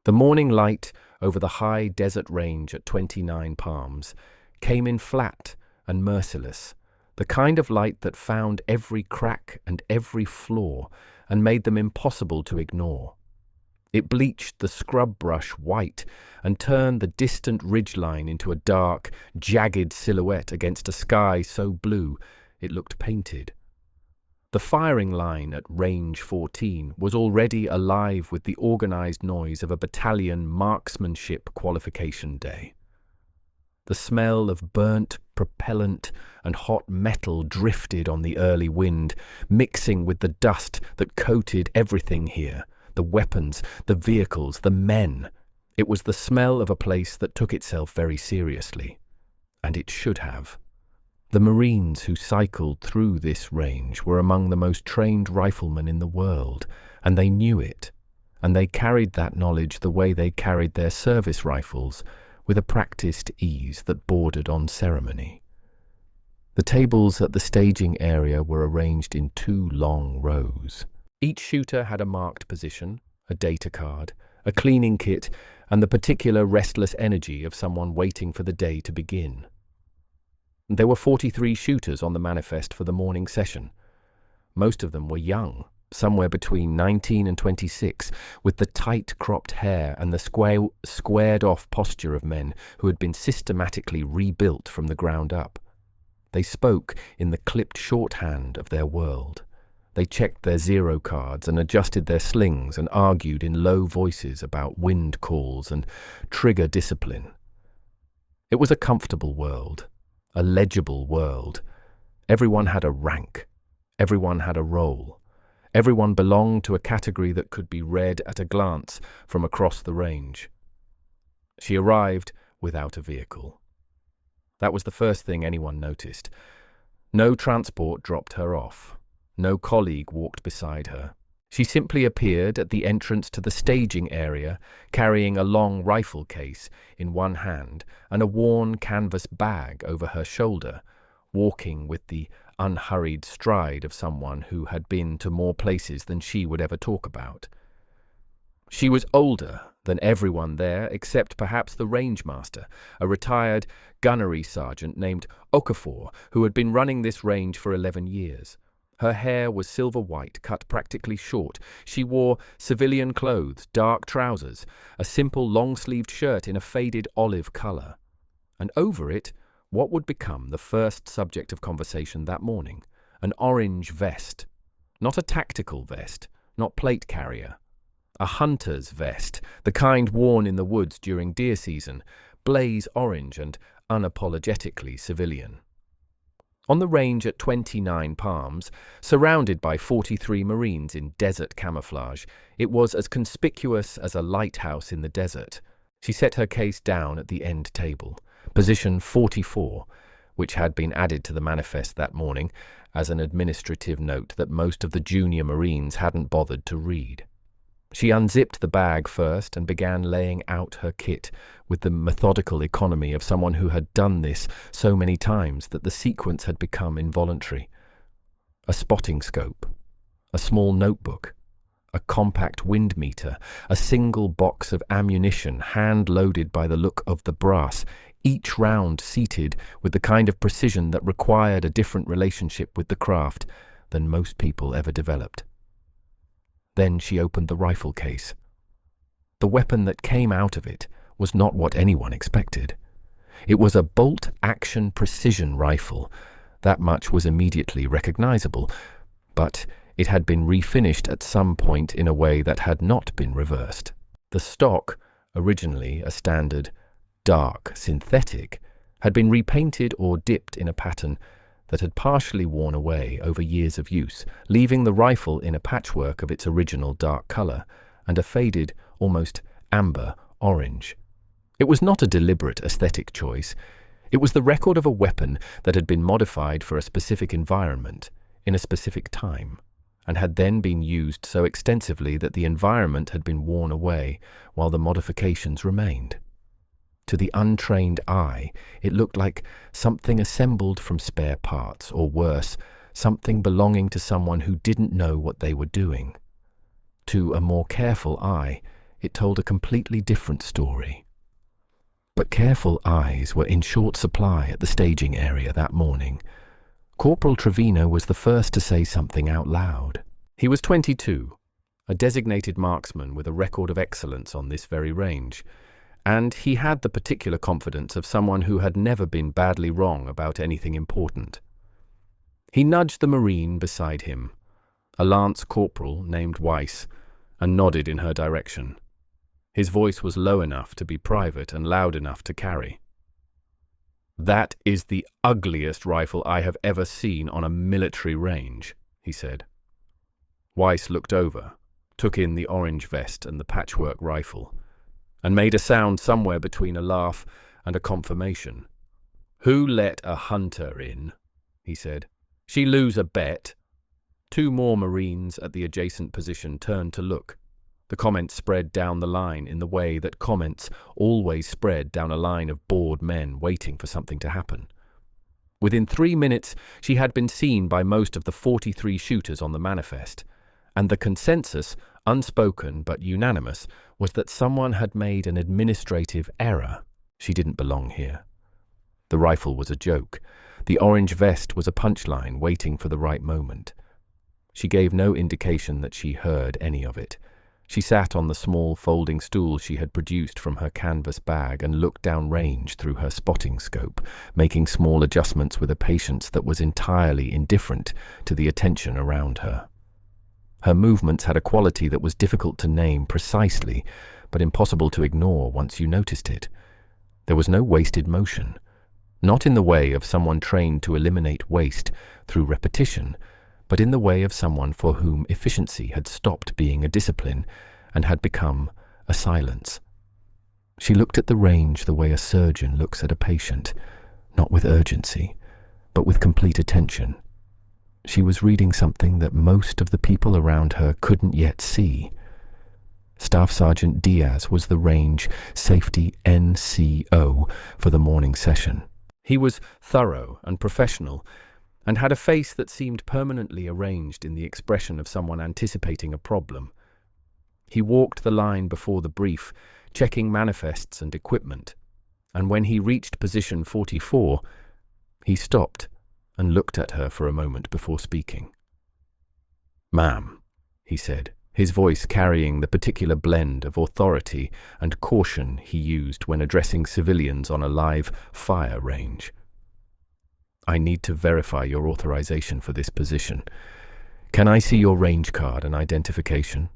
The morning light over the high desert range at 29 Palms came in flat and merciless, the kind of light that found every crack and every flaw and made them impossible to ignore. It bleached the scrub brush white and turned the distant ridgeline into a dark, jagged silhouette against a sky so blue it looked painted. The firing line at Range 14 was already alive with the organized noise of a battalion marksmanship qualification day. The smell of burnt propellant and hot metal drifted on the early wind, mixing with the dust that coated everything here, the weapons, the vehicles, the men. It was the smell of a place that took itself very seriously, and it should have. The Marines who cycled through this range were among the most trained riflemen in the world, and they knew it, and they carried that knowledge the way they carried their service rifles, with a practiced ease that bordered on ceremony. The tables at the staging area were arranged in 2 long rows. Each shooter had a marked position, a data card, a cleaning kit, and the particular restless energy of someone waiting for the day to begin. There were 43 shooters on the manifest for the morning session. Most of them were young, somewhere between 19 and 26, with the tight-cropped hair and the squared-off posture of men who had been systematically rebuilt from the ground up. They spoke in the clipped shorthand of their world. They checked their zero cards and adjusted their slings and argued in low voices about wind calls and trigger discipline. It was a comfortable world, a legible world. Everyone had a rank. Everyone had a role. Everyone belonged to a category that could be read at a glance from across the range. She arrived without a vehicle. That was the first thing anyone noticed. No transport dropped her off. No colleague walked beside her. She simply appeared at the entrance to the staging area, carrying a long rifle case in one hand and a worn canvas bag over her shoulder, walking with the unhurried stride of someone who had been to more places than she would ever talk about. She was older than everyone there except perhaps the rangemaster, a retired gunnery sergeant named Okafor, who had been running this range for 11 years. Her hair was silver white, cut practically short. She wore civilian clothes, dark trousers, a simple long-sleeved shirt in a faded olive color, and over it what would become the first subject of conversation that morning, an orange vest. Not a tactical vest, not plate carrier. A hunter's vest, the kind worn in the woods during deer season, blaze orange and unapologetically civilian. On the range at 29 Palms, surrounded by 43 Marines in desert camouflage, it was as conspicuous as a lighthouse in the desert. She set her case down at the end table, position 44, which had been added to the manifest that morning as an administrative note that most of the junior Marines hadn't bothered to read. She unzipped the bag first and began laying out her kit with the methodical economy of someone who had done this so many times that the sequence had become involuntary. A spotting scope, a small notebook, a compact wind meter, a single box of ammunition hand-loaded by the look of the brass, each round seated with the kind of precision that required a different relationship with the craft than most people ever developed. Then she opened the rifle case. The weapon that came out of it was not what anyone expected. It was a bolt-action precision rifle. That much was immediately recognizable, but it had been refinished at some point in a way that had not been reversed. The stock, originally a standard dark synthetic, had been repainted or dipped in a pattern that had partially worn away over years of use, leaving the rifle in a patchwork of its original dark color and a faded, almost amber orange. It was not a deliberate aesthetic choice. It was the record of a weapon that had been modified for a specific environment, in a specific time, and had then been used so extensively that the environment had been worn away while the modifications remained. To the untrained eye, it looked like something assembled from spare parts, or worse, something belonging to someone who didn't know what they were doing. To a more careful eye, It told a completely different story. But careful eyes were in short supply at the staging area that morning. Corporal Trevino was the first to say something out loud. He was 22, a designated marksman with a record of excellence on this very range, and he had the particular confidence of someone who had never been badly wrong about anything important. He nudged the Marine beside him, a lance corporal named Weiss, and nodded in her direction. His voice was low enough to be private and loud enough to carry. "That is the ugliest rifle I have ever seen on a military range," he said. Weiss looked over, took in the orange vest and the patchwork rifle, and made a sound somewhere between a laugh and a confirmation. "Who let a hunter in?" he said. "She lose a bet?" Two more Marines at the adjacent position turned to look. The comments spread down the line in the way that comments always spread down a line of bored men waiting for something to happen. Within 3 minutes, she had been seen by most of the 43 shooters on the manifest, and the consensus, unspoken but unanimous, was that someone had made an administrative error. She didn't belong here. The rifle was a joke. The orange vest was a punchline waiting for the right moment. She gave no indication that she heard any of it. She sat on the small folding stool she had produced from her canvas bag and looked downrange through her spotting scope, making small adjustments with a patience that was entirely indifferent to the attention around her. Her movements had a quality that was difficult to name precisely, but impossible to ignore once you noticed it. There was no wasted motion, not in the way of someone trained to eliminate waste through repetition, but in the way of someone for whom efficiency had stopped being a discipline and had become a silence. She looked at the range the way a surgeon looks at a patient, not with urgency, but with complete attention. She was reading something that most of the people around her couldn't yet see. Staff Sergeant Diaz was the range safety NCO for the morning session. He was thorough and professional, and had a face that seemed permanently arranged in the expression of someone anticipating a problem. He walked the line before the brief, checking manifests and equipment, and when he reached position 44, he stopped and looked at her for a moment before speaking. "Ma'am," he said, his voice carrying the particular blend of authority and caution he used when addressing civilians on a live fire range. "I need to verify your authorization for this position. Can I see your range card and identification?"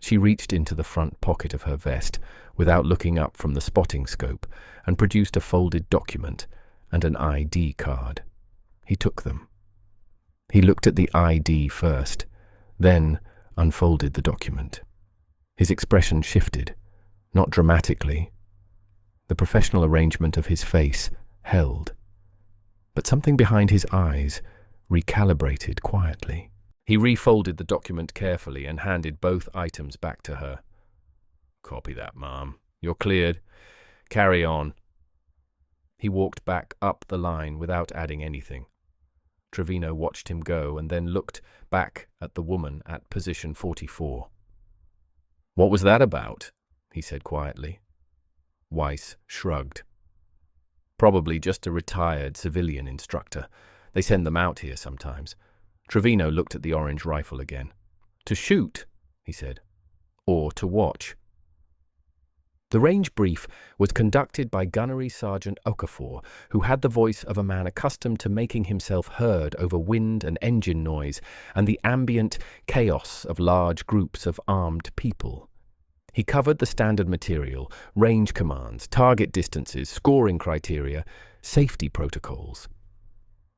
She reached into the front pocket of her vest without looking up from the spotting scope and produced a folded document and an ID card. He took them. He looked at the ID first, then unfolded the document. His expression shifted, not dramatically. The professional arrangement of his face held, but something behind his eyes recalibrated quietly. He refolded the document carefully and handed both items back to her. "Copy that, ma'am. You're cleared. Carry on." He walked back up the line without adding anything. Trevino watched him go and then looked back at the woman at position 44. "What was that about?" he said quietly. Weiss shrugged. "Probably just a retired civilian instructor. They send them out here sometimes." Trevino looked at the orange rifle again. "To shoot," he said, "or to watch?" The range brief was conducted by Gunnery Sergeant Okafor, who had the voice of a man accustomed to making himself heard over wind and engine noise and the ambient chaos of large groups of armed people. He covered the standard material, range commands, target distances, scoring criteria, safety protocols.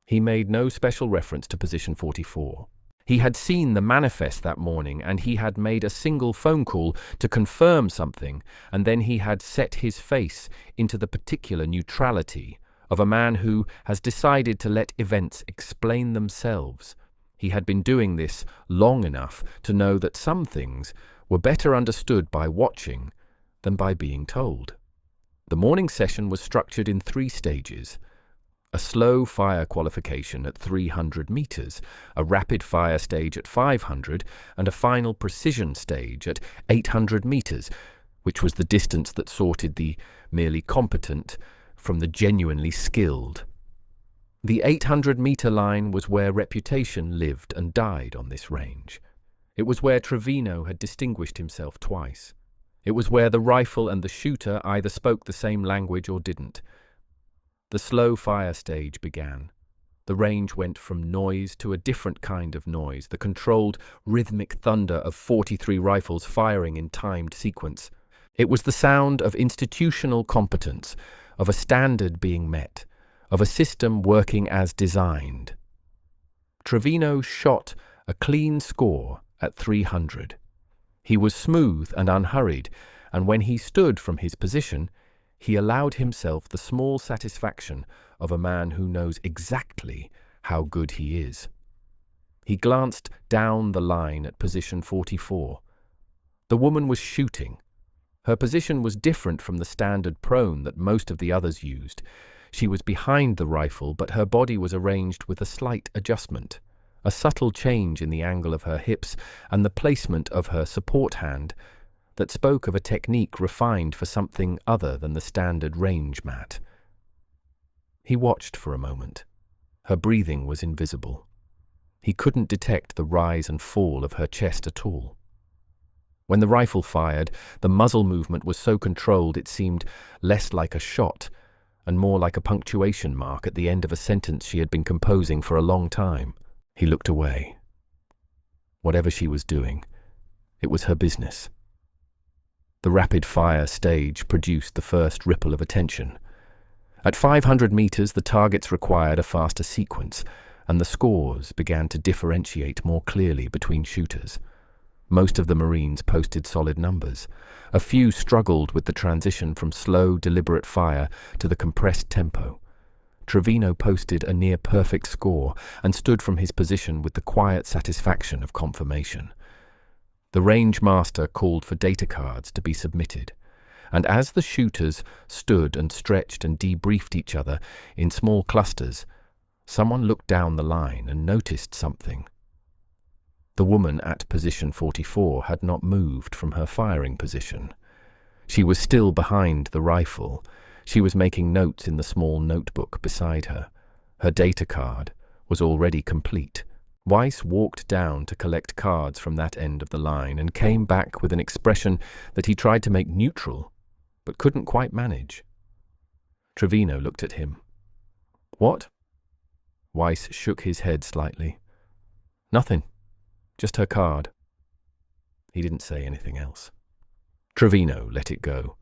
He made no special reference to position 44. He had seen the manifest that morning, and he had made a single phone call to confirm something, and then he had set his face into the particular neutrality of a man who has decided to let events explain themselves. He had been doing this long enough to know that some things were better understood by watching than by being told. The morning session was structured in 3 stages. A slow fire qualification at 300 meters, a rapid fire stage at 500, and a final precision stage at 800 meters, which was the distance that sorted the merely competent from the genuinely skilled. The 800-meter line was where reputation lived and died on this range. It was where Trevino had distinguished himself twice. It was where the rifle and the shooter either spoke the same language or didn't. The slow fire stage began. The range went from noise to a different kind of noise, the controlled, rhythmic thunder of 43 rifles firing in timed sequence. It was the sound of institutional competence, of a standard being met, of a system working as designed. Trevino shot a clean score at 300. He was smooth and unhurried, and when he stood from his position, he allowed himself the small satisfaction of a man who knows exactly how good he is. He glanced down the line at position 44. The woman was shooting. Her position was different from the standard prone that most of the others used. She was behind the rifle, but her body was arranged with a slight adjustment, a subtle change in the angle of her hips and the placement of her support hand that spoke of a technique refined for something other than the standard range mat. He watched for a moment. Her breathing was invisible. He couldn't detect the rise and fall of her chest at all. When the rifle fired, the muzzle movement was so controlled it seemed less like a shot and more like a punctuation mark at the end of a sentence she had been composing for a long time. He looked away. Whatever she was doing, it was her business. The rapid-fire stage produced the first ripple of attention. At 500 meters, the targets required a faster sequence, and the scores began to differentiate more clearly between shooters. Most of the Marines posted solid numbers. A few struggled with the transition from slow, deliberate fire to the compressed tempo. Trevino posted a near-perfect score and stood from his position with the quiet satisfaction of confirmation. The range master called for data cards to be submitted, and as the shooters stood and stretched and debriefed each other in small clusters, someone looked down the line and noticed something. The woman at position 44 had not moved from her firing position. She was still behind the rifle. She was making notes in the small notebook beside her. Her data card was already complete. Weiss walked down to collect cards from that end of the line and came back with an expression that he tried to make neutral, but couldn't quite manage. Trevino looked at him. "What?" Weiss shook his head slightly. "Nothing. Just her card." He didn't say anything else. Trevino let it go.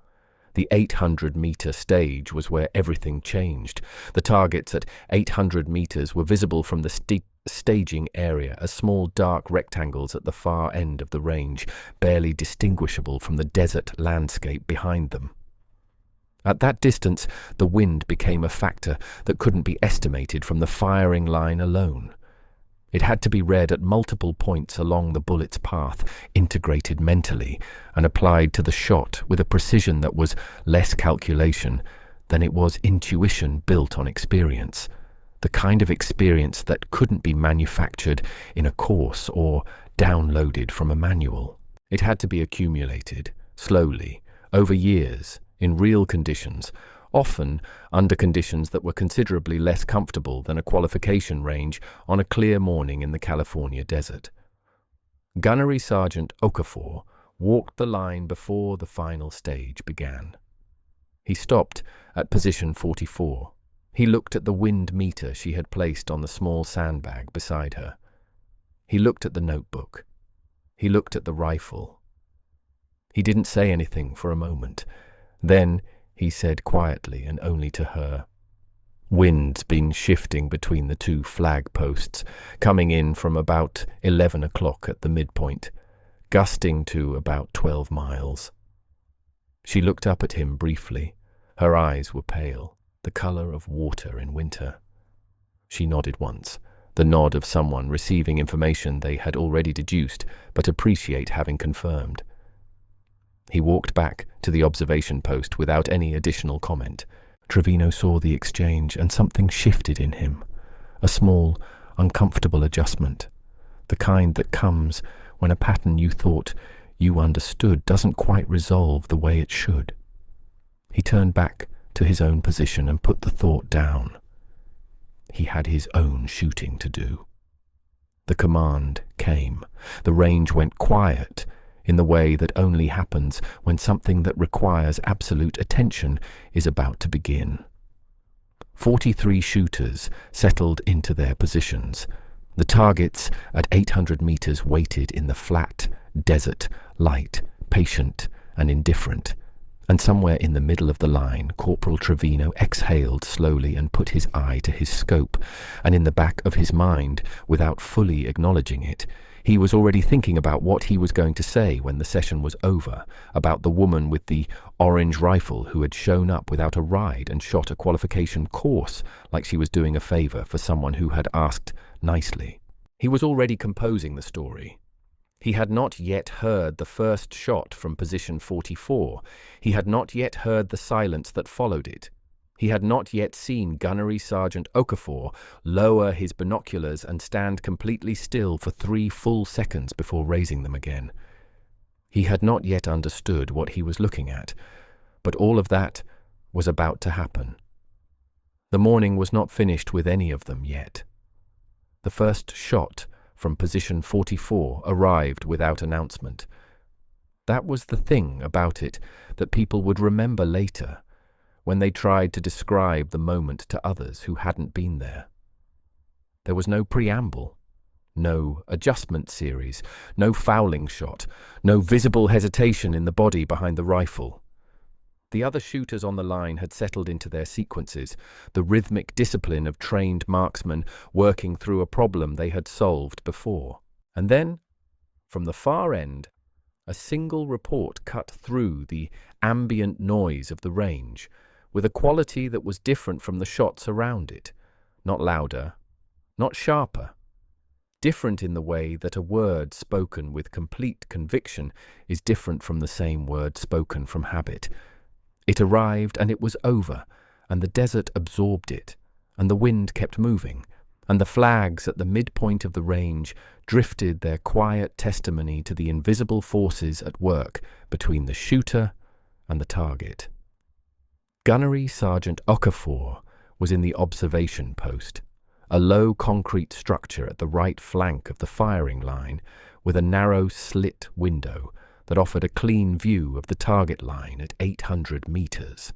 The 800-meter stage was where everything changed. The targets at 800 meters were visible from the staging area as small dark rectangles at the far end of the range, barely distinguishable from the desert landscape behind them. At that distance, the wind became a factor that couldn't be estimated from the firing line alone. It had to be read at multiple points along the bullet's path, integrated mentally, and applied to the shot with a precision that was less calculation than it was intuition built on experience, the kind of experience that couldn't be manufactured in a course or downloaded from a manual. It had to be accumulated, slowly, over years, in real conditions, often under conditions that were considerably less comfortable than a qualification range on a clear morning in the California desert. Gunnery Sergeant Okafor walked the line before the final stage began. He stopped at position 44. He looked at the wind meter she had placed on the small sandbag beside her. He looked at the notebook. He looked at the rifle. He didn't say anything for a moment. Then he said quietly and only to her, "Wind's been shifting between the two flag posts, coming in from about 11 o'clock at the midpoint, gusting to about 12 miles. She looked up at him briefly. Her eyes were pale, the color of water in winter. She nodded once, the nod of someone receiving information they had already deduced but appreciate having confirmed. He walked back to the observation post without any additional comment. Trevino saw the exchange, and something shifted in him. A small, uncomfortable adjustment. The kind that comes when a pattern you thought you understood doesn't quite resolve the way it should. He turned back to his own position and put the thought down. He had his own shooting to do. The command came. The range went quiet in the way that only happens when something that requires absolute attention is about to begin. 43 shooters settled into their positions. The targets at 800 meters waited in the flat desert light, patient and indifferent. And somewhere in the middle of the line, Corporal Trevino exhaled slowly and put his eye to his scope, and in the back of his mind, without fully acknowledging it, he was already thinking about what he was going to say when the session was over, about the woman with the orange rifle who had shown up without a ride and shot a qualification course like she was doing a favor for someone who had asked nicely. He was already composing the story. He had not yet heard the first shot from position 44. He had not yet heard the silence that followed it. He had not yet seen Gunnery Sergeant Okafor lower his binoculars and stand completely still for 3 full seconds before raising them again. He had not yet understood what he was looking at, but all of that was about to happen. The morning was not finished with any of them yet. The first shot from position 44 arrived without announcement. That was the thing about it that people would remember later, when they tried to describe the moment to others who hadn't been there. There was no preamble, no adjustment series, no fouling shot, no visible hesitation in the body behind the rifle. The other shooters on the line had settled into their sequences, the rhythmic discipline of trained marksmen working through a problem they had solved before. And then, from the far end, a single report cut through the ambient noise of the range, with a quality that was different from the shots around it, not louder, not sharper, different in the way that a word spoken with complete conviction is different from the same word spoken from habit. It arrived and it was over, and the desert absorbed it, and the wind kept moving, and the flags at the midpoint of the range drifted their quiet testimony to the invisible forces at work between the shooter and the target. Gunnery Sergeant Okafor was in the observation post, a low concrete structure at the right flank of the firing line with a narrow slit window that offered a clean view of the target line at 800 meters.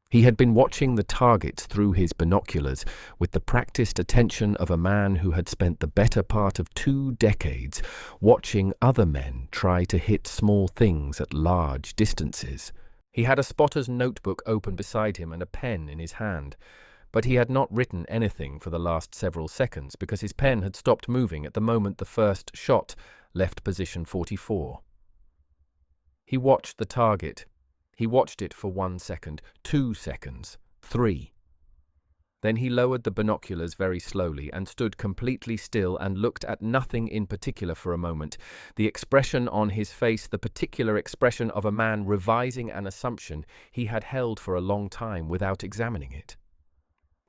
He had been watching the targets through his binoculars with the practiced attention of a man who had spent the better part of 2 decades watching other men try to hit small things at large distances. He had a spotter's notebook open beside him and a pen in his hand, but he had not written anything for the last several seconds because his pen had stopped moving at the moment the first shot left position 44. He watched the target. He watched it for 1 second, 2 seconds, 3. Then he lowered the binoculars very slowly and stood completely still and looked at nothing in particular for a moment, the expression on his face, the particular expression of a man revising an assumption he had held for a long time without examining it.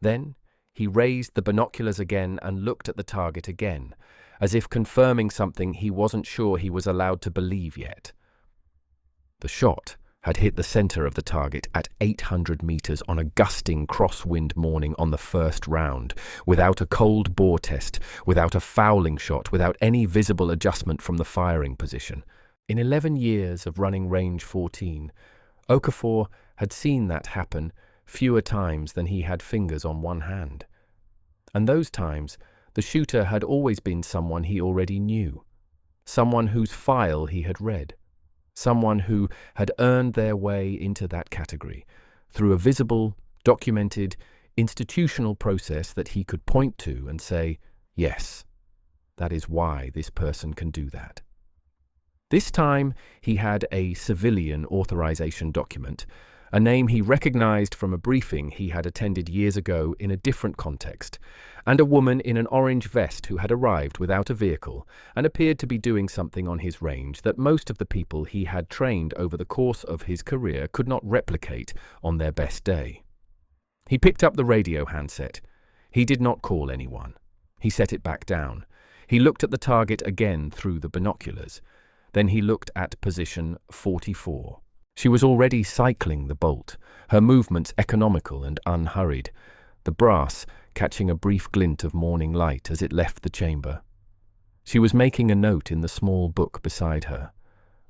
Then he raised the binoculars again and looked at the target again, as if confirming something he wasn't sure he was allowed to believe yet. The shot had hit the center of the target at 800 meters on a gusting crosswind morning on the first round, without a cold bore test, without a fouling shot, without any visible adjustment from the firing position. In 11 years of running range 14, Okafor had seen that happen fewer times than he had fingers on one hand. And those times, the shooter had always been someone he already knew, someone whose file he had read. Someone who had earned their way into that category through a visible, documented, institutional process that he could point to and say, yes, that is why this person can do that. This time he had a civilian authorization document, a name he recognized from a briefing he had attended years ago in a different context, and a woman in an orange vest who had arrived without a vehicle and appeared to be doing something on his range that most of the people he had trained over the course of his career could not replicate on their best day. He picked up the radio handset. He did not call anyone. He set it back down. He looked at the target again through the binoculars. Then he looked at position 44. She was already cycling the bolt, her movements economical and unhurried, the brass catching a brief glint of morning light as it left the chamber. She was making a note in the small book beside her.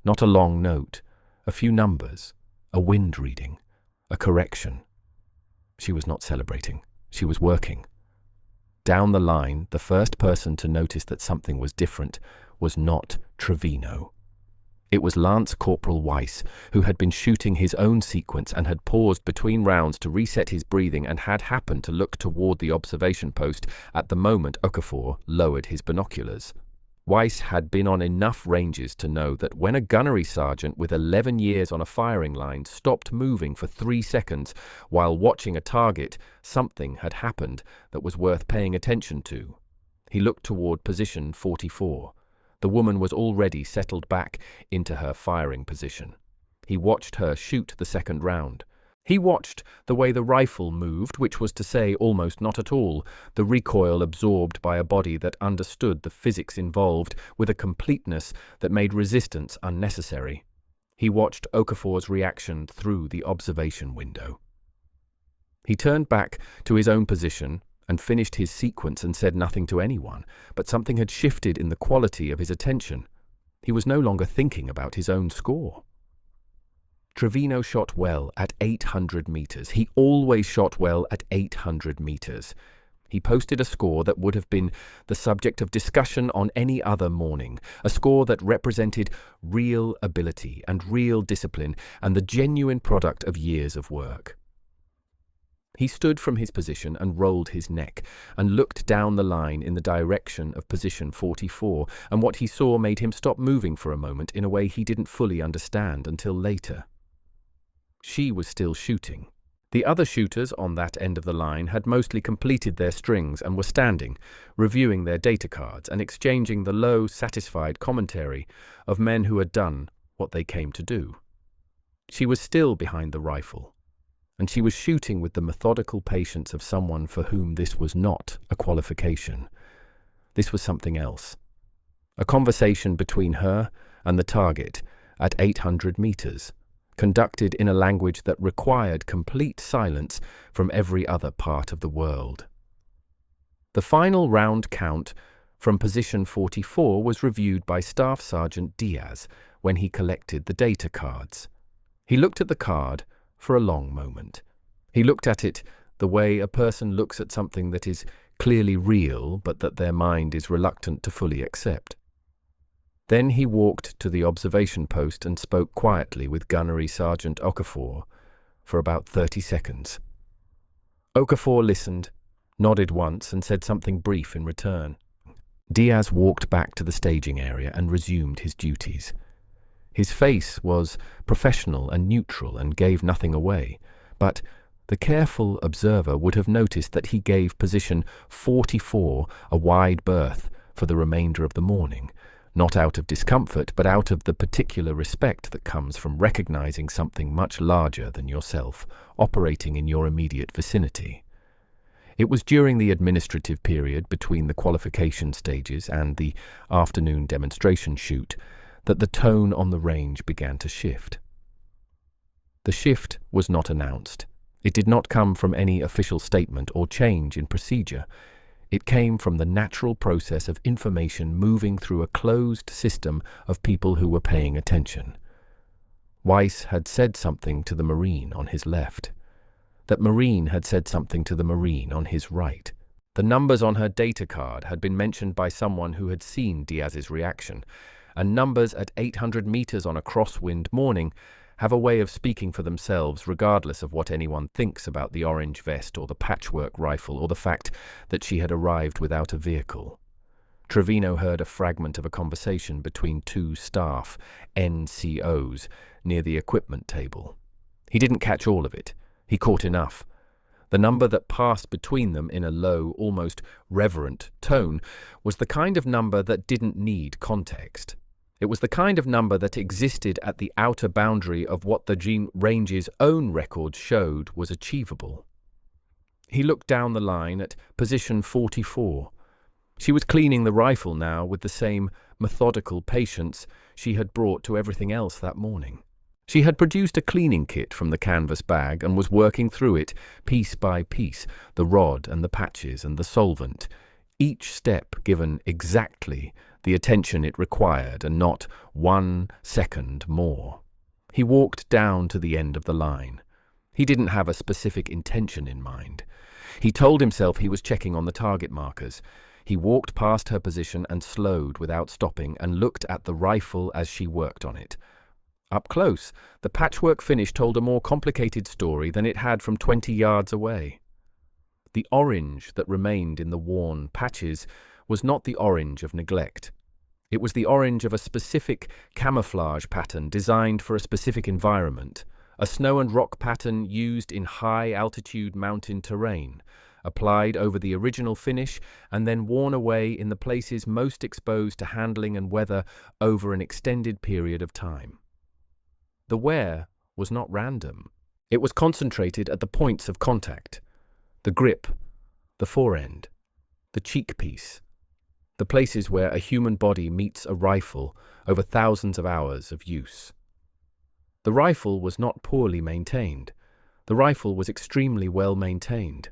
Not a long note, a few numbers, a wind reading, a correction. She was not celebrating. She was working. Down the line, the first person to notice that something was different was not Trevino. It was Lance Corporal Weiss, who had been shooting his own sequence and had paused between rounds to reset his breathing and had happened to look toward the observation post at the moment Okafor lowered his binoculars. Weiss had been on enough ranges to know that when a gunnery sergeant with 11 years on a firing line stopped moving for 3 seconds while watching a target, something had happened that was worth paying attention to. He looked toward position 44. The woman was already settled back into her firing position. He watched her shoot the second round. He watched the way the rifle moved, which was to say almost not at all, the recoil absorbed by a body that understood the physics involved with a completeness that made resistance unnecessary. He watched Okafor's reaction through the observation window. He turned back to his own position and finished his sequence and said nothing to anyone, but something had shifted in the quality of his attention. He was no longer thinking about his own score. Trevino shot well at 800 meters. He always shot well at 800 meters. He posted a score that would have been the subject of discussion on any other morning, a score that represented real ability and real discipline and the genuine product of years of work. He stood from his position and rolled his neck and looked down the line in the direction of position 44, and what he saw made him stop moving for a moment in a way he didn't fully understand until later. She was still shooting. The other shooters on that end of the line had mostly completed their strings and were standing, reviewing their data cards and exchanging the low, satisfied commentary of men who had done what they came to do. She was still behind the rifle, and she was shooting with the methodical patience of someone for whom this was not a qualification. This was something else. A conversation between her and the target at 800 meters, conducted in a language that required complete silence from every other part of the world. The final round count from position 44 was reviewed by Staff Sergeant Diaz when he collected the data cards. He looked at the card for a long moment. He looked at it the way a person looks at something that is clearly real but that their mind is reluctant to fully accept. Then he walked to the observation post and spoke quietly with Gunnery Sergeant Okafor for about 30 seconds. Okafor listened, nodded once, and said something brief in return. Diaz walked back to the staging area and resumed his duties. His face was professional and neutral and gave nothing away, but the careful observer would have noticed that he gave position 44 a wide berth for the remainder of the morning, not out of discomfort, but out of the particular respect that comes from recognizing something much larger than yourself operating in your immediate vicinity. It was during the administrative period between the qualification stages and the afternoon demonstration shoot that the tone on the range began to shift. The shift was not announced. It did not come from any official statement or change in procedure. It came from the natural process of information moving through a closed system of people who were paying attention. Weiss had said something to the Marine on his left. That Marine had said something to the Marine on his right. The numbers on her data card had been mentioned by someone who had seen Diaz's reaction, and numbers at 800 meters on a crosswind morning have a way of speaking for themselves regardless of what anyone thinks about the orange vest or the patchwork rifle or the fact that she had arrived without a vehicle. Trevino heard a fragment of a conversation between two staff, NCOs, near the equipment table. He didn't catch all of it. He caught enough. The number that passed between them in a low, almost reverent tone was the kind of number that didn't need context. It was the kind of number that existed at the outer boundary of what the range's own records showed was achievable. He looked down the line at position 44. She was cleaning the rifle now with the same methodical patience she had brought to everything else that morning. She had produced a cleaning kit from the canvas bag and was working through it, piece by piece, the rod and the patches and the solvent, each step given exactly the attention it required and not 1 second more. He walked down to the end of the line. He didn't have a specific intention in mind. He told himself he was checking on the target markers. He walked past her position and slowed without stopping and looked at the rifle as she worked on it. Up close, the patchwork finish told a more complicated story than it had from 20 yards away. The orange that remained in the worn patches was not the orange of neglect. It was the orange of a specific camouflage pattern designed for a specific environment, a snow and rock pattern used in high-altitude mountain terrain, applied over the original finish and then worn away in the places most exposed to handling and weather over an extended period of time. The wear was not random. It was concentrated at the points of contact, the grip, the forend, the cheek piece, the places where a human body meets a rifle over thousands of hours of use. The rifle was not poorly maintained. The rifle was extremely well maintained.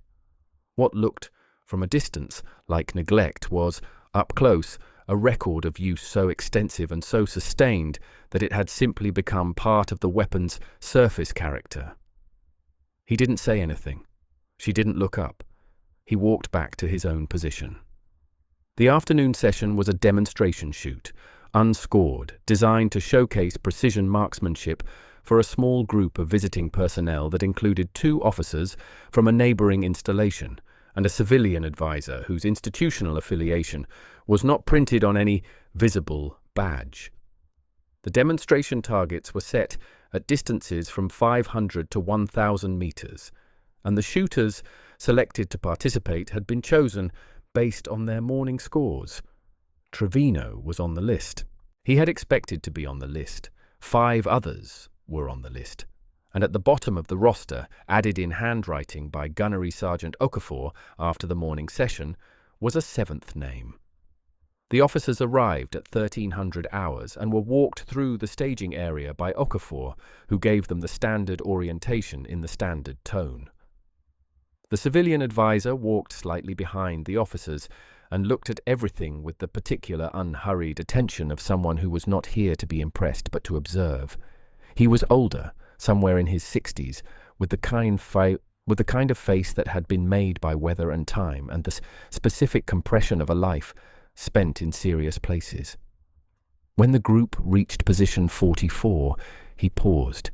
What looked, from a distance, like neglect was, up close, a record of use so extensive and so sustained that it had simply become part of the weapon's surface character. He didn't say anything. She didn't look up. He walked back to his own position. The afternoon session was a demonstration shoot, unscored, designed to showcase precision marksmanship for a small group of visiting personnel that included 2 officers from a neighboring installation and a civilian advisor whose institutional affiliation was not printed on any visible badge. The demonstration targets were set at distances from 500 to 1,000 meters, and the shooters selected to participate had been chosen based on their morning scores. Trevino was on the list. He had expected to be on the list. 5 others were on the list. And at the bottom of the roster, added in handwriting by Gunnery Sergeant Okafor after the morning session, was a 7th name. The officers arrived at 1300 hours and were walked through the staging area by Okafor, who gave them the standard orientation in the standard tone. The civilian advisor walked slightly behind the officers and looked at everything with the particular unhurried attention of someone who was not here to be impressed but to observe. He was older, somewhere in his 60s, with the kind of face that had been made by weather and time and the specific compression of a life spent in serious places. When the group reached position 44, he paused.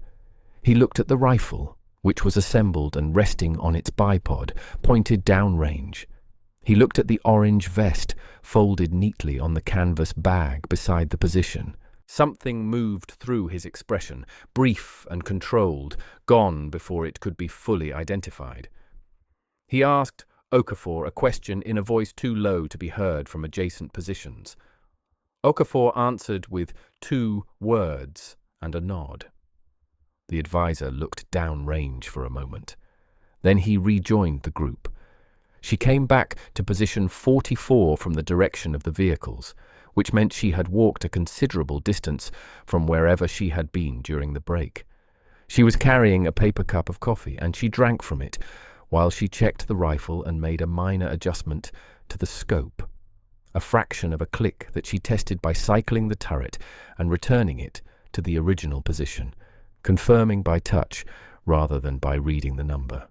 He looked at the rifle, which was assembled and resting on its bipod, pointed downrange. He looked at the orange vest folded neatly on the canvas bag beside the position. Something moved through his expression, brief and controlled, gone before it could be fully identified. He asked Okafor a question in a voice too low to be heard from adjacent positions. Okafor answered with 2 words and a nod. The advisor looked downrange for a moment. Then he rejoined the group. She came back to position 44 from the direction of the vehicles, which meant she had walked a considerable distance from wherever she had been during the break. She was carrying a paper cup of coffee, and she drank from it, while she checked the rifle and made a minor adjustment to the scope, a fraction of a click that she tested by cycling the turret and returning it to the original position, confirming by touch rather than by reading the number.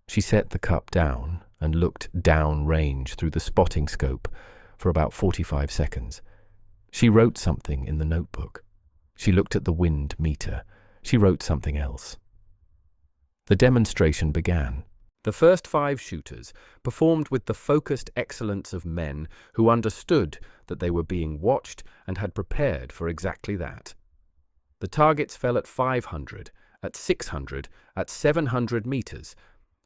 She set the cup down and looked downrange through the spotting scope for about 45 seconds. She wrote something in the notebook. She looked at the wind meter. She wrote something else. The demonstration began. The first 5 shooters performed with the focused excellence of men who understood that they were being watched and had prepared for exactly that. The targets fell at 500, at 600, at 700 meters,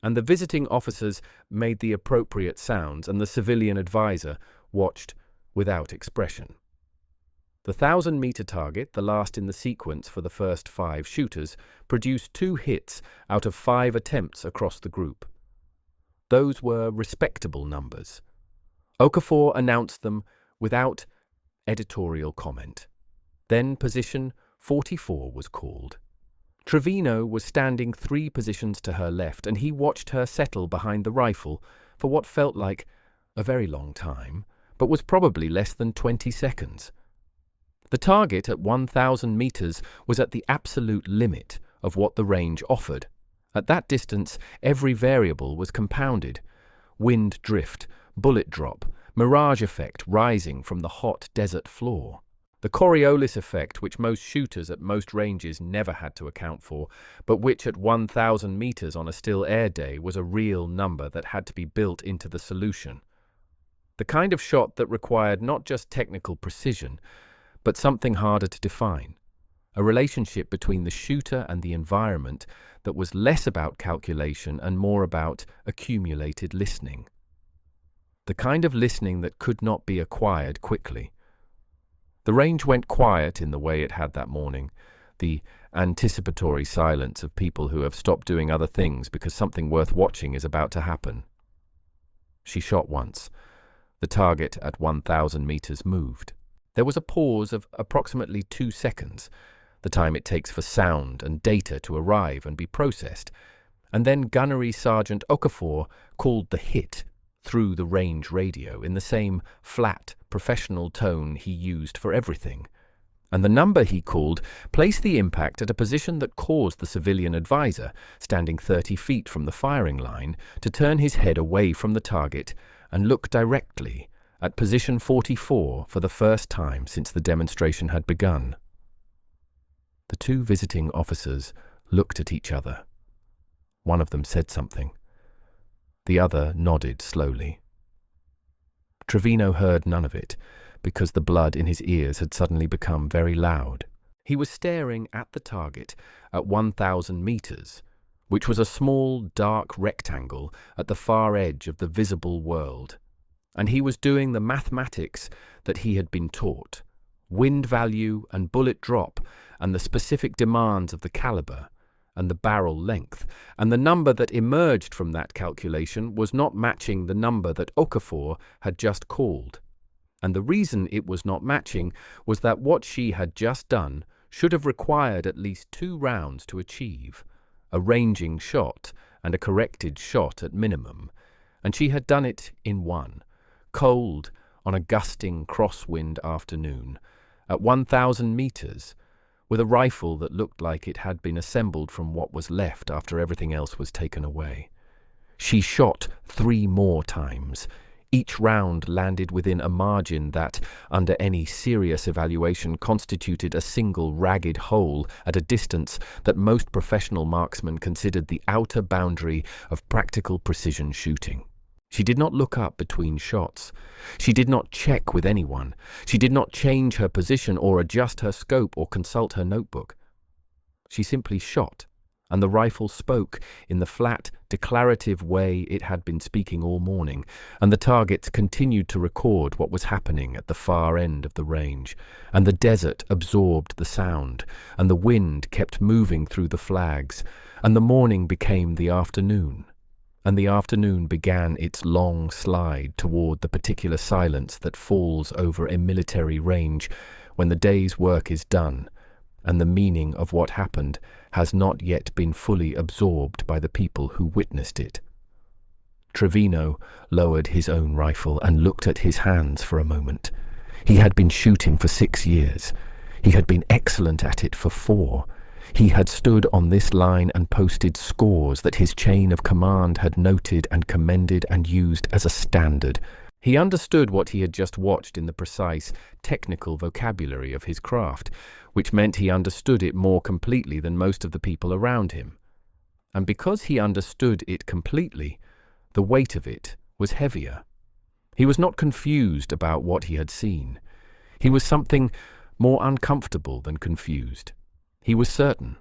and the visiting officers made the appropriate sounds, and the civilian advisor watched without expression. The 1,000-meter target, the last in the sequence for the first 5 shooters, produced 2 hits out of 5 attempts across the group. Those were respectable numbers. Okafor announced them without editorial comment. Then position 44 was called. Trevino was standing 3 positions to her left, and he watched her settle behind the rifle for what felt like a very long time, but was probably less than 20 seconds. The target at 1,000 meters was at the absolute limit of what the range offered. At that distance, every variable was compounded. Wind drift, bullet drop, mirage effect rising from the hot desert floor. The Coriolis effect, which most shooters at most ranges never had to account for, but which at 1,000 meters on a still air day was a real number that had to be built into the solution. The kind of shot that required not just technical precision, but something harder to define. A relationship between the shooter and the environment that was less about calculation and more about accumulated listening. The kind of listening that could not be acquired quickly. The range went quiet in the way it had that morning, the anticipatory silence of people who have stopped doing other things because something worth watching is about to happen. She shot once. The target at 1,000 meters moved. There was a pause of approximately 2 seconds, the time it takes for sound and data to arrive and be processed, and then Gunnery Sergeant Okafor called the hit through the range radio in the same flat, professional tone he used for everything. And the number he called placed the impact at a position that caused the civilian advisor, standing 30 feet from the firing line, to turn his head away from the target and look directly at position 44 for the first time since the demonstration had begun. The 2 visiting officers looked at each other. One of them said something. The other nodded slowly. Trevino heard none of it, because the blood in his ears had suddenly become very loud. He was staring at the target at 1,000 meters, which was a small, dark rectangle at the far edge of the visible world. And he was doing the mathematics that he had been taught, wind value and bullet drop and the specific demands of the caliber and the barrel length, and the number that emerged from that calculation was not matching the number that Okafor had just called. And the reason it was not matching was that what she had just done should have required at least 2 rounds to achieve, a ranging shot and a corrected shot at minimum, and she had done it in 1. Cold, on a gusting crosswind afternoon, at 1,000 meters, with a rifle that looked like it had been assembled from what was left after everything else was taken away. She shot 3 more times. Each round landed within a margin that, under any serious evaluation, constituted a single ragged hole at a distance that most professional marksmen considered the outer boundary of practical precision shooting. She did not look up between shots. She did not check with anyone. She did not change her position or adjust her scope or consult her notebook. She simply shot, and the rifle spoke in the flat, declarative way it had been speaking all morning, and the targets continued to record what was happening at the far end of the range, and the desert absorbed the sound, and the wind kept moving through the flags, and the morning became the afternoon. And the afternoon began its long slide toward the particular silence that falls over a military range when the day's work is done, and the meaning of what happened has not yet been fully absorbed by the people who witnessed it. Trevino lowered his own rifle and looked at his hands for a moment. He had been shooting for 6 years. He had been excellent at it for 4. He had stood on this line and posted scores that his chain of command had noted and commended and used as a standard. He understood what he had just watched in the precise, technical vocabulary of his craft, which meant he understood it more completely than most of the people around him. And because he understood it completely, the weight of it was heavier. He was not confused about what he had seen. He was something more uncomfortable than confused. He was certain.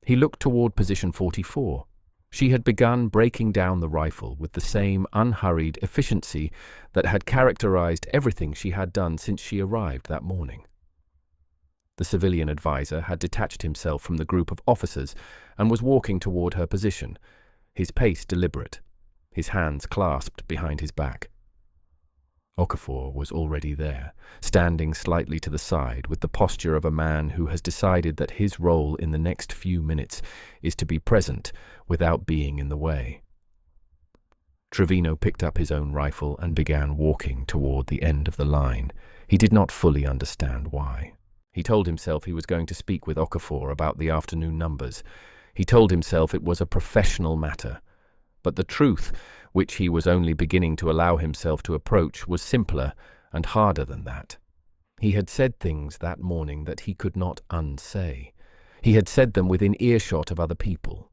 He looked toward position 44. She had begun breaking down the rifle with the same unhurried efficiency that had characterized everything she had done since she arrived that morning. The civilian advisor had detached himself from the group of officers and was walking toward her position, his pace deliberate. his hands clasped behind his back. Okafor was already there, standing slightly to the side with the posture of a man who has decided that his role in the next few minutes is to be present without being in the way. Trevino picked up his own rifle and began walking toward the end of the line. He did not fully understand why. He told himself he was going to speak with Okafor about the afternoon numbers. He told himself it was a professional matter. But the truth, which he was only beginning to allow himself to approach, was simpler and harder than that. He had said things that morning that he could not unsay. He had said them within earshot of other people.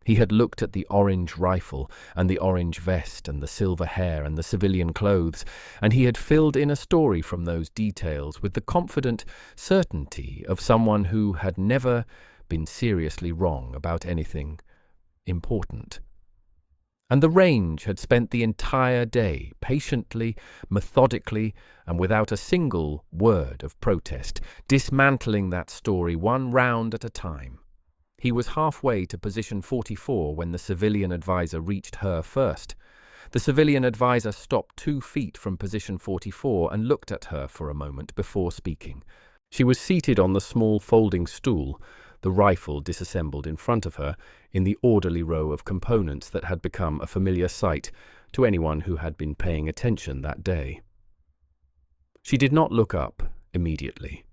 He had looked at the orange rifle and the orange vest and the silver hair and the civilian clothes, and he had filled in a story from those details with the confident certainty of someone who had never been seriously wrong about anything important. And the range had spent the entire day patiently, methodically, and without a single word of protest, dismantling that story one round at a time. He was halfway to position 44 when the civilian advisor reached her first. The civilian advisor stopped 2 feet from position 44 and looked at her for a moment before speaking. She was seated on the small folding stool, the rifle disassembled in front of her in the orderly row of components that had become a familiar sight to anyone who had been paying attention that day. She did not look up immediately.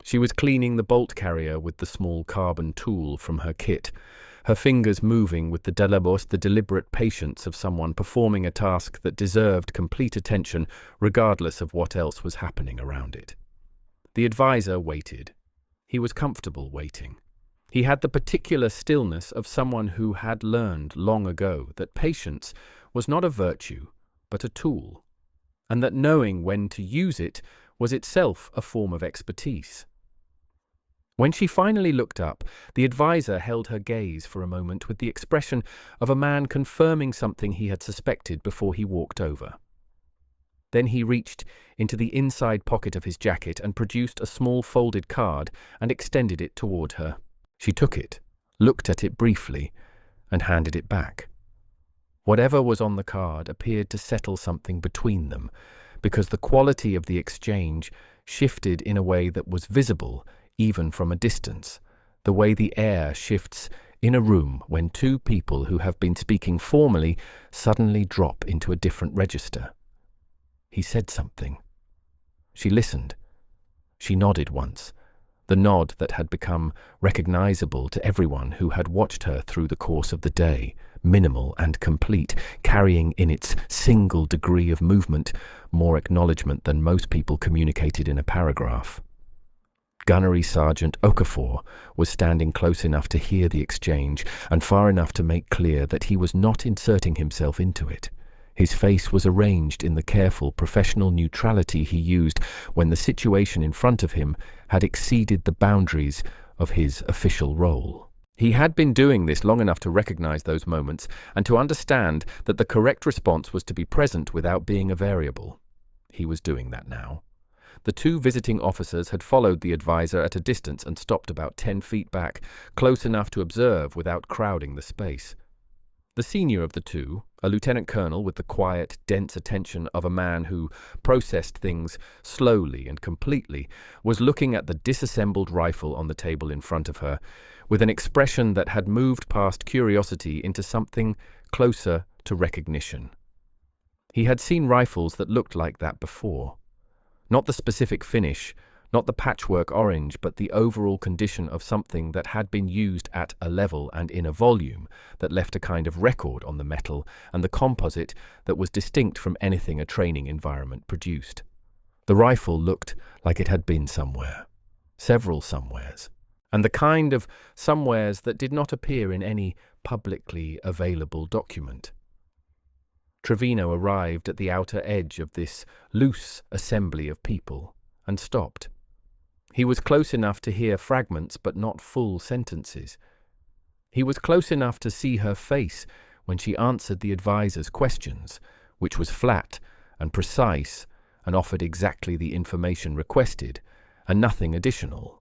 She was cleaning the bolt carrier with the small carbon tool from her kit, her fingers moving with the deliberate patience of someone performing a task that deserved complete attention regardless of what else was happening around it. The advisor waited. He was comfortable waiting. He had the particular stillness of someone who had learned long ago that patience was not a virtue, but a tool, and that knowing when to use it was itself a form of expertise. When she finally looked up, the advisor held her gaze for a moment with the expression of a man confirming something he had suspected before he walked over. Then he reached into the inside pocket of his jacket and produced a small folded card and extended it toward her. She took it, looked at it briefly, and handed it back. Whatever was on the card appeared to settle something between them, because the quality of the exchange shifted in a way that was visible even from a distance, the way the air shifts in a room when 2 people who have been speaking formally suddenly drop into a different register. He said something. She listened. She nodded once, the nod that had become recognizable to everyone who had watched her through the course of the day, minimal and complete, carrying in its single degree of movement more acknowledgement than most people communicated in a paragraph. Gunnery Sergeant Okafor was standing close enough to hear the exchange and far enough to make clear that he was not inserting himself into it. His face was arranged in the careful, professional neutrality he used when the situation in front of him had exceeded the boundaries of his official role. He had been doing this long enough to recognize those moments and to understand that the correct response was to be present without being a variable. He was doing that now. The 2 visiting officers had followed the advisor at a distance and stopped about 10 feet back, close enough to observe without crowding the space. The senior of the 2, a lieutenant colonel with the quiet, dense attention of a man who processed things slowly and completely, was looking at the disassembled rifle on the table in front of her, with an expression that had moved past curiosity into something closer to recognition. He had seen rifles that looked like that before. Not the specific finish, not the patchwork orange, but the overall condition of something that had been used at a level and in a volume that left a kind of record on the metal and the composite that was distinct from anything a training environment produced. The rifle looked like it had been somewhere, several somewheres, and the kind of somewheres that did not appear in any publicly available document. Trevino arrived at the outer edge of this loose assembly of people and stopped. He was close enough to hear fragments but not full sentences. He was close enough to see her face when she answered the advisor's questions, which was flat and precise and offered exactly the information requested and nothing additional.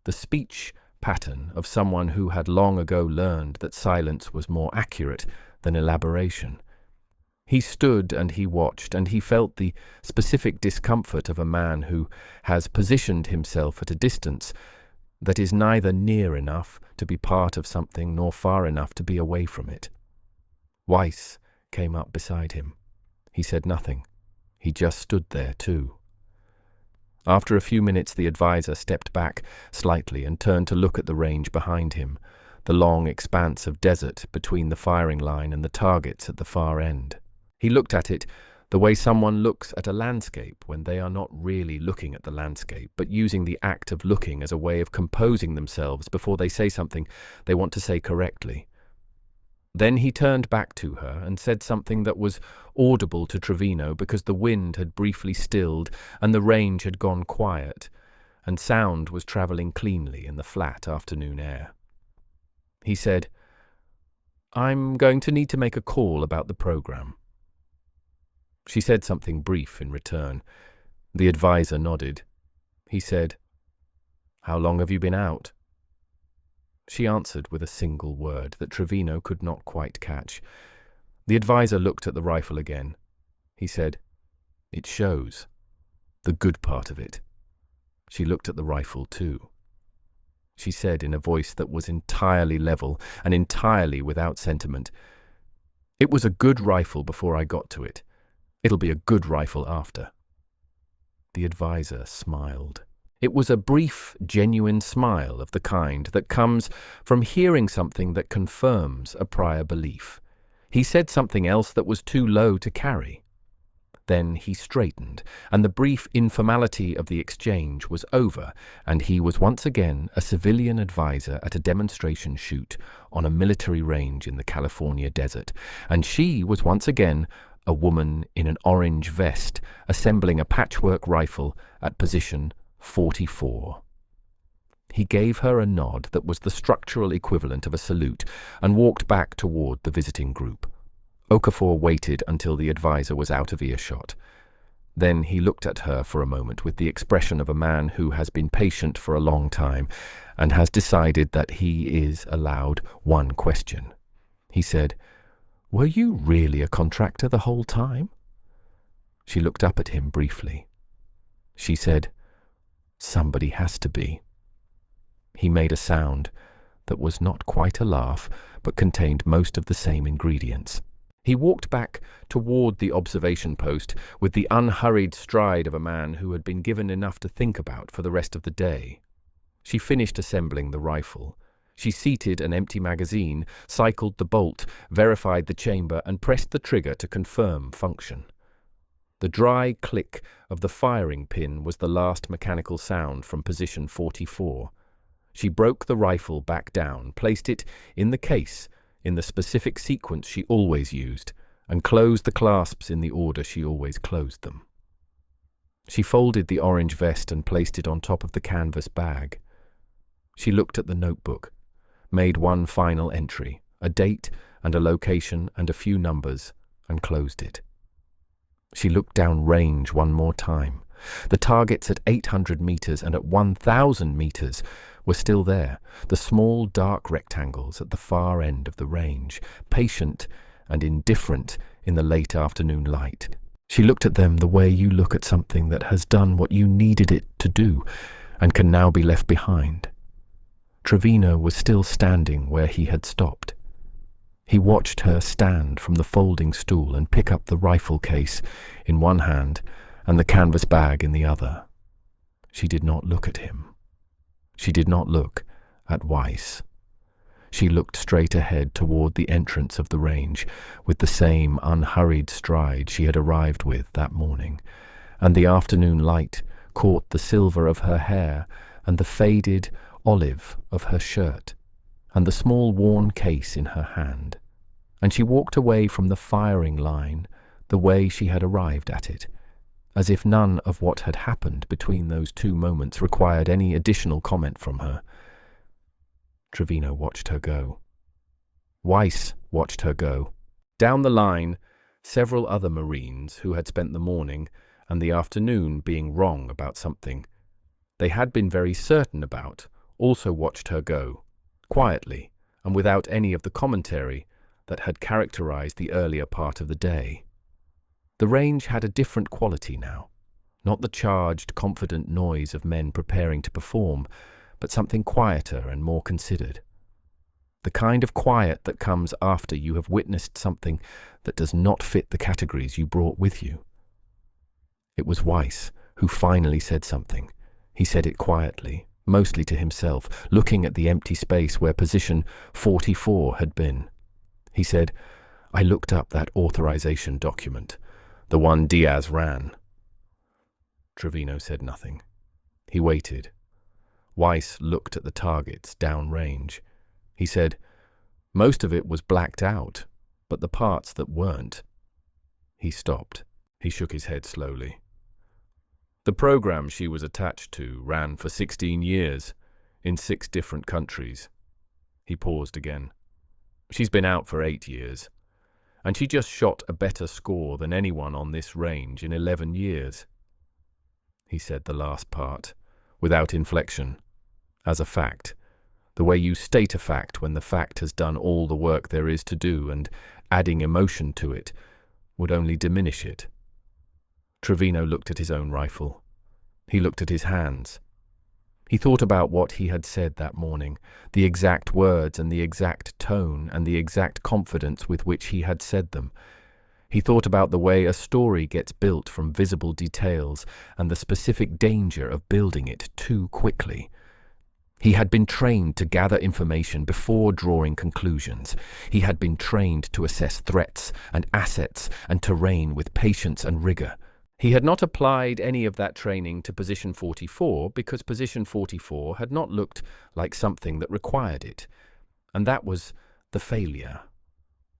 The speech pattern of someone who had long ago learned that silence was more accurate than elaboration. He stood and he watched, and he felt the specific discomfort of a man who has positioned himself at a distance that is neither near enough to be part of something nor far enough to be away from it. Weiss came up beside him. He said nothing. He just stood there too. After a few minutes, the advisor stepped back slightly and turned to look at the range behind him, the long expanse of desert between the firing line and the targets at the far end. He looked at it the way someone looks at a landscape when they are not really looking at the landscape, but using the act of looking as a way of composing themselves before they say something they want to say correctly. Then he turned back to her and said something that was audible to Trevino because the wind had briefly stilled and the range had gone quiet, and sound was travelling cleanly in the flat afternoon air. He said, "I'm going to need to make a call about the program." She said something brief in return. The advisor nodded. He said, "How long have you been out?" She answered with a single word that Trevino could not quite catch. The advisor looked at the rifle again. He said, "It shows. The good part of it." She looked at the rifle too. She said in a voice that was entirely level and entirely without sentiment, "It was a good rifle before I got to it. It'll be a good rifle after." The advisor smiled. It was a brief, genuine smile of the kind that comes from hearing something that confirms a prior belief. He said something else that was too low to carry. Then he straightened, and the brief informality of the exchange was over, and he was once again a civilian advisor at a demonstration shoot on a military range in the California desert, and she was once again a woman in an orange vest assembling a patchwork rifle at position 44. He gave her a nod that was the structural equivalent of a salute and walked back toward the visiting group. Okafor waited until the advisor was out of earshot. Then he looked at her for a moment with the expression of a man who has been patient for a long time and has decided that he is allowed one question. He said, "Were you really a contractor the whole time?" She looked up at him briefly. She said, "Somebody has to be." He made a sound that was not quite a laugh, but contained most of the same ingredients. He walked back toward the observation post with the unhurried stride of a man who had been given enough to think about for the rest of the day. She finished assembling the rifle. She seated an empty magazine, cycled the bolt, verified the chamber, and pressed the trigger to confirm function. The dry click of the firing pin was the last mechanical sound from position 44. She broke the rifle back down, placed it in the case in the specific sequence she always used, and closed the clasps in the order she always closed them. She folded the orange vest and placed it on top of the canvas bag. She looked at the notebook, made one final entry, a date and a location and a few numbers, and closed it. She looked down range one more time. The targets at 800 meters and at 1,000 meters were still there, the small dark rectangles at the far end of the range, patient and indifferent in the late afternoon light. She looked at them the way you look at something that has done what you needed it to do and can now be left behind. Trevino was still standing where he had stopped. He watched her stand from the folding stool and pick up the rifle case in one hand and the canvas bag in the other. She did not look at him. She did not look at Weiss. She looked straight ahead toward the entrance of the range with the same unhurried stride she had arrived with that morning, and the afternoon light caught the silver of her hair and the faded olive of her shirt and the small worn case in her hand, and she walked away from the firing line the way she had arrived at it, as if none of what had happened between those two moments required any additional comment from her. Trevino watched her go. Weiss watched her go. Down the line, several other Marines who had spent the morning and the afternoon being wrong about something they had been very certain about also watched her go, quietly and without any of the commentary that had characterized the earlier part of the day. The range had a different quality now. Not the charged, confident noise of men preparing to perform, but something quieter and more considered. The kind of quiet that comes after you have witnessed something that does not fit the categories you brought with you. It was Weiss who finally said something. He said it quietly, mostly to himself, looking at the empty space where position 44 had been. He said, "I looked up that authorization document, the one Diaz ran." Trevino said nothing. He waited. Weiss looked at the targets downrange. He said, "Most of it was blacked out, but the parts that weren't." He stopped. He shook his head slowly. "The program she was attached to ran for 16 years, in 6 different countries." He paused again. "She's been out for 8 years, and she just shot a better score than anyone on this range in 11 years. He said the last part, without inflection, as a fact. The way you state a fact when the fact has done all the work there is to do, and adding emotion to it would only diminish it. Trevino looked at his own rifle. He looked at his hands. He thought about what he had said that morning, the exact words and the exact tone and the exact confidence with which he had said them. He thought about the way a story gets built from visible details and the specific danger of building it too quickly. He had been trained to gather information before drawing conclusions. He had been trained to assess threats and assets and terrain with patience and rigor. He had not applied any of that training to position 44 because position 44 had not looked like something that required it. And that was the failure.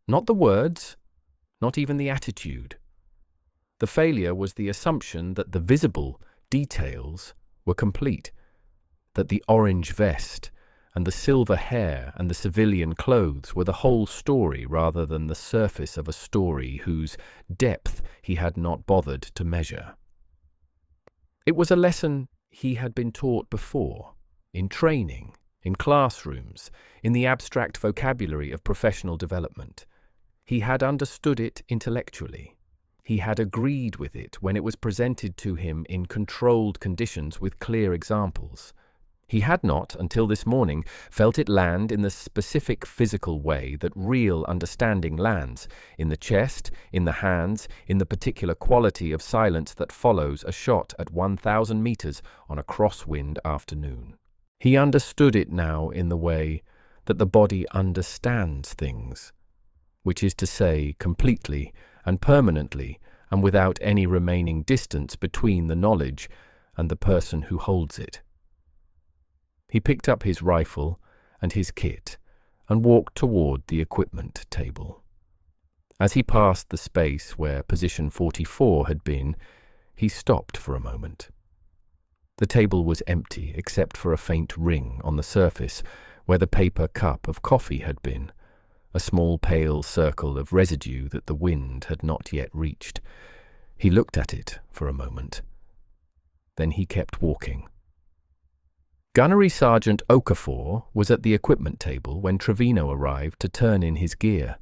Not the words, not even the attitude. The failure was the assumption that the visible details were complete, that the orange vest and the silver hair and the civilian clothes were the whole story rather than the surface of a story whose depth he had not bothered to measure. It was a lesson he had been taught before, in training, in classrooms, in the abstract vocabulary of professional development. He had understood it intellectually. He had agreed with it when it was presented to him in controlled conditions with clear examples. He had not, until this morning, felt it land in the specific physical way that real understanding lands, in the chest, in the hands, in the particular quality of silence that follows a shot at 1,000 meters on a crosswind afternoon. He understood it now in the way that the body understands things, which is to say, completely and permanently, and without any remaining distance between the knowledge and the person who holds it. He picked up his rifle and his kit and walked toward the equipment table. As he passed the space where position 44 had been, he stopped for a moment. The table was empty except for a faint ring on the surface where the paper cup of coffee had been, a small pale circle of residue that the wind had not yet reached. He looked at it for a moment. Then he kept walking. Gunnery Sergeant Okafor was at the equipment table when Trevino arrived to turn in his gear.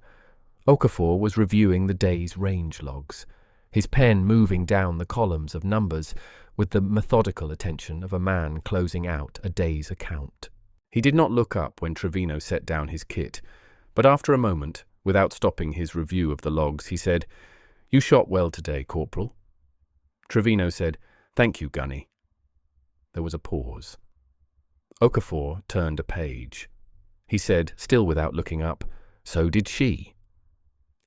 Okafor was reviewing the day's range logs, his pen moving down the columns of numbers with the methodical attention of a man closing out a day's account. He did not look up when Trevino set down his kit, but after a moment, without stopping his review of the logs, he said, "You shot well today, Corporal." Trevino said, "Thank you, Gunny." There was a pause. Okafor turned a page. He said, still without looking up, "So did she."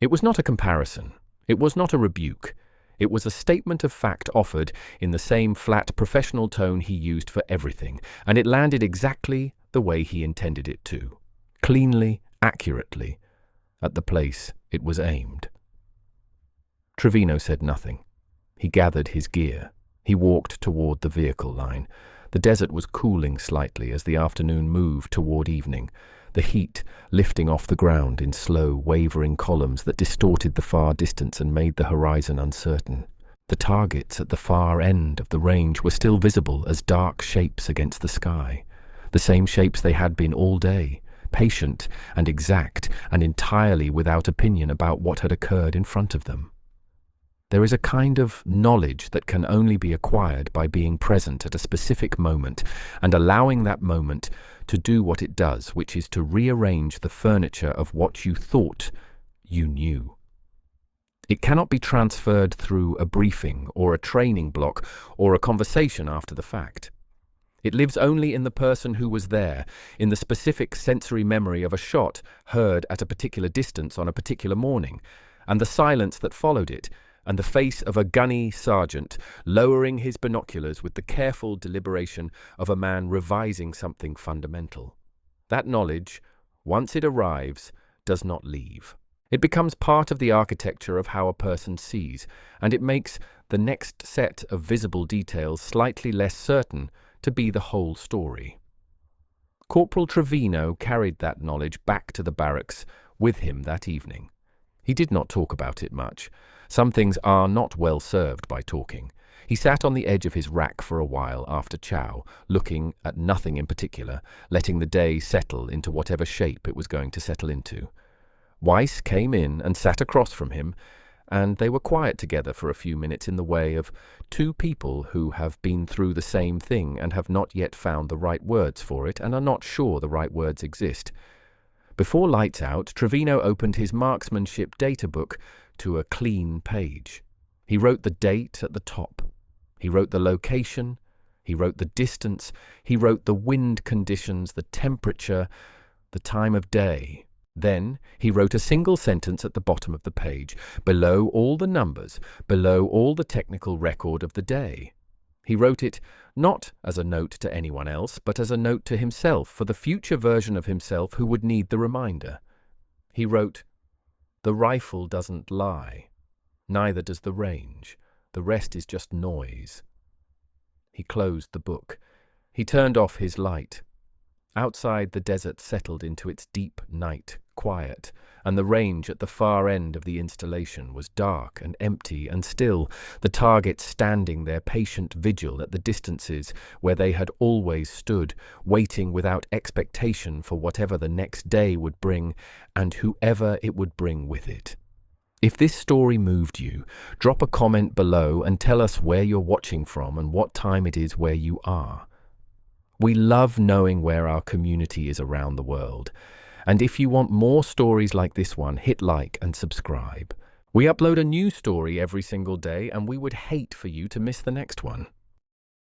It was not a comparison. It was not a rebuke. It was a statement of fact offered in the same flat professional tone he used for everything, and it landed exactly the way he intended it to, cleanly, accurately, at the place it was aimed. Trevino said nothing. He gathered his gear. He walked toward the vehicle line. The desert was cooling slightly as the afternoon moved toward evening, the heat lifting off the ground in slow, wavering columns that distorted the far distance and made the horizon uncertain. The targets at the far end of the range were still visible as dark shapes against the sky, the same shapes they had been all day, patient and exact and entirely without opinion about what had occurred in front of them. There is a kind of knowledge that can only be acquired by being present at a specific moment and allowing that moment to do what it does, which is to rearrange the furniture of what you thought you knew. It cannot be transferred through a briefing or a training block or a conversation after the fact. It lives only in the person who was there, in the specific sensory memory of a shot heard at a particular distance on a particular morning, and the silence that followed it, and the face of a gunny sergeant lowering his binoculars with the careful deliberation of a man revising something fundamental. That knowledge, once it arrives, does not leave. It becomes part of the architecture of how a person sees, and it makes the next set of visible details slightly less certain to be the whole story. Corporal Trevino carried that knowledge back to the barracks with him that evening. He did not talk about it much. Some things are not well served by talking. He sat on the edge of his rack for a while after chow, looking at nothing in particular, letting the day settle into whatever shape it was going to settle into. Weiss came in and sat across from him, and they were quiet together for a few minutes in the way of two people who have been through the same thing and have not yet found the right words for it and are not sure the right words exist. Before lights out, Trevino opened his marksmanship data book to a clean page. He wrote the date at the top. He wrote the location. He wrote the distance. He wrote the wind conditions, the temperature, the time of day. Then he wrote a single sentence at the bottom of the page, below all the numbers, below all the technical record of the day. He wrote it not as a note to anyone else, but as a note to himself for the future version of himself who would need the reminder. He wrote, "The rifle doesn't lie. Neither does the range. The rest is just noise." He closed the book. He turned off his light. Outside, the desert settled into its deep night quiet, and the range at the far end of the installation was dark and empty and still, the targets standing their patient vigil at the distances where they had always stood, waiting without expectation for whatever the next day would bring and whoever it would bring with it. If this story moved you, drop a comment below and tell us where you're watching from and what time it is where you are. We love knowing where our community is around the world. And if you want more stories like this one, hit like and subscribe. We upload a new story every single day, and we would hate for you to miss the next one.